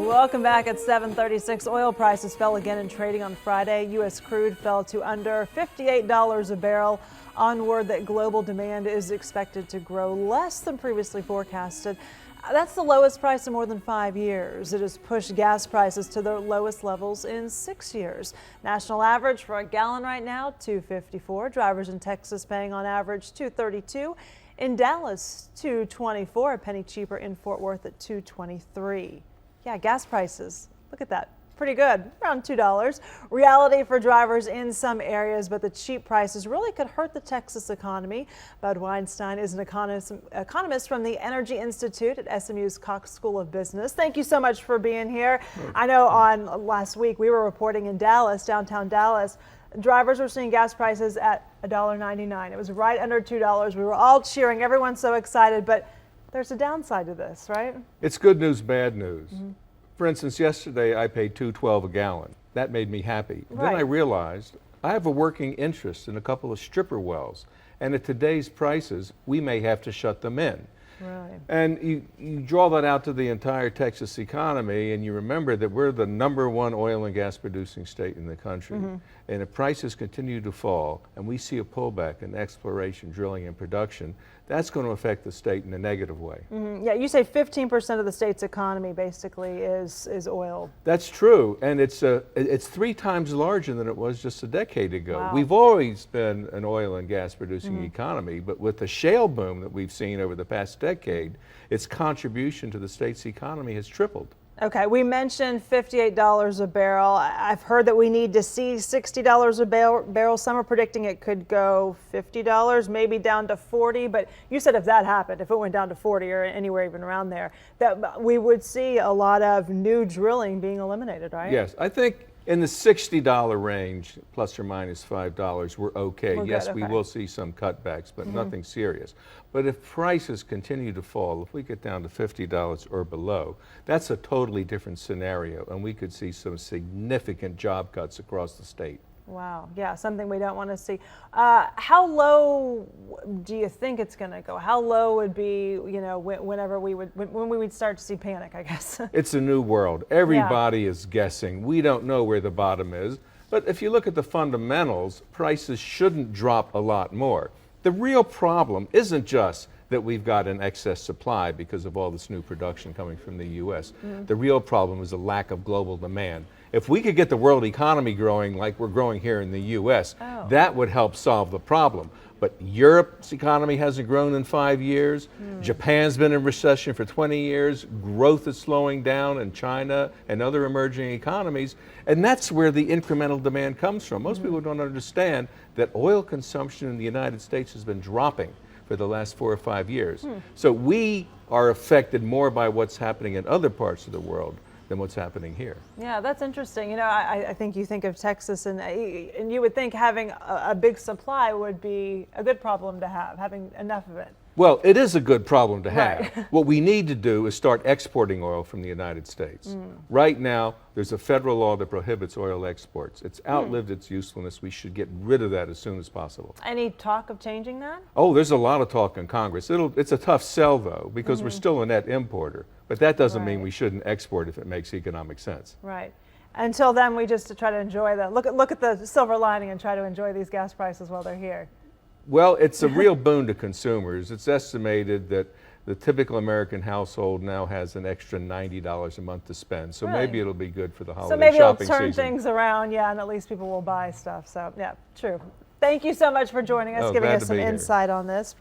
Welcome back at 7:36. Oil prices fell again in trading on Friday. U.S. crude fell to under $58 a barrel on word that global demand is expected to grow less than previously forecasted. That's the lowest price in more than 5 years. It has pushed gas prices to their lowest levels in 6 years. National average for a gallon right now, $2.54. Drivers in Texas paying on average $2.32. In Dallas, $2.24, a penny cheaper in Fort Worth at $2.23. Yeah, gas prices, look at that, pretty good, around $2. Reality for drivers in some areas, but the cheap prices really could hurt the Texas economy. Bud Weinstein is an economist from the Energy Institute at SMU's Cox School of Business. Thank you so much for being here. I know on last week we were reporting in Dallas, downtown Dallas, drivers were seeing gas prices at $1.99. It was right under $2. We were all cheering, everyone's so excited, but there's a downside to this, right? It's good news, bad news. For instance, yesterday I paid $2.12 a gallon. That made me happy. Right. Then I realized I have a working interest in a couple of stripper wells, and at today's prices, we may have to shut them in. Right. And you draw that out to the entire Texas economy, and you remember that we're the #1 oil and gas producing state in the country. And if prices continue to fall and we see a pullback in exploration, drilling, and production, that's going to affect the state in a negative way. Yeah, you say 15% of the state's economy basically is oil. That's true, and it's 3 times larger than it was just a decade ago. Wow. We've always been an oil and gas producing economy, but with the shale boom that we've seen over the past decade, its contribution to the state's economy has tripled. Okay, we mentioned $58 a barrel. I've heard that we need to see $60 a barrel. Some are predicting it could go $50, maybe down to $40. But you said if that happened, if it went down to $40 or anywhere even around there, that we would see a lot of new drilling being eliminated, right? Yes, I think in the $60 range, plus or minus $5, we're okay. We're good, yes, we okay. will see some cutbacks, but nothing serious. But if prices continue to fall, if we get down to $50 or below, that's a totally different scenario, and we could see some significant job cuts across the state. Wow, yeah, something we don't want to see. How low do you think it's going to go? How low would be, you know, when we would start to see panic, I guess? It's a new world. Everybody is guessing. We don't know where the bottom is. But if you look at the fundamentals, prices shouldn't drop a lot more. The real problem isn't just that we've got an excess supply because of all this new production coming from the U.S. The real problem is a lack of global demand. If we could get the world economy growing like we're growing here in the U.S., that would help solve the problem. But Europe's economy hasn't grown in 5 years. Japan's been in recession for 20 years. Growth is slowing down in China and other emerging economies. And that's where the incremental demand comes from. Most people don't understand that oil consumption in the United States has been dropping for the last 4 or 5 years. So we are affected more by what's happening in other parts of the world than what's happening here. Yeah, that's interesting. You know, I think you think of Texas and you would think having a big supply would be a good problem to have, having enough of it. Well, it is a good problem to have. Right. What we need to do is start exporting oil from the United States. Right now, there's a federal law that prohibits oil exports. It's outlived its usefulness. We should get rid of that as soon as possible. Any talk of changing that? Oh, there's a lot of talk in Congress. It's a tough sell, though, because we're still a net importer. But that doesn't mean we shouldn't export if it makes economic sense. Right. Until then, we just try to enjoy look at the silver lining and try to enjoy these gas prices while they're here. Well, it's a real boon to consumers. It's estimated that the typical American household now has an extra $90 a month to spend. So maybe it'll be good for the holiday shopping season. So maybe it'll turn things around, yeah, and at least people will buy stuff. So, yeah, true. Thank you so much for joining us, giving us some insight on this.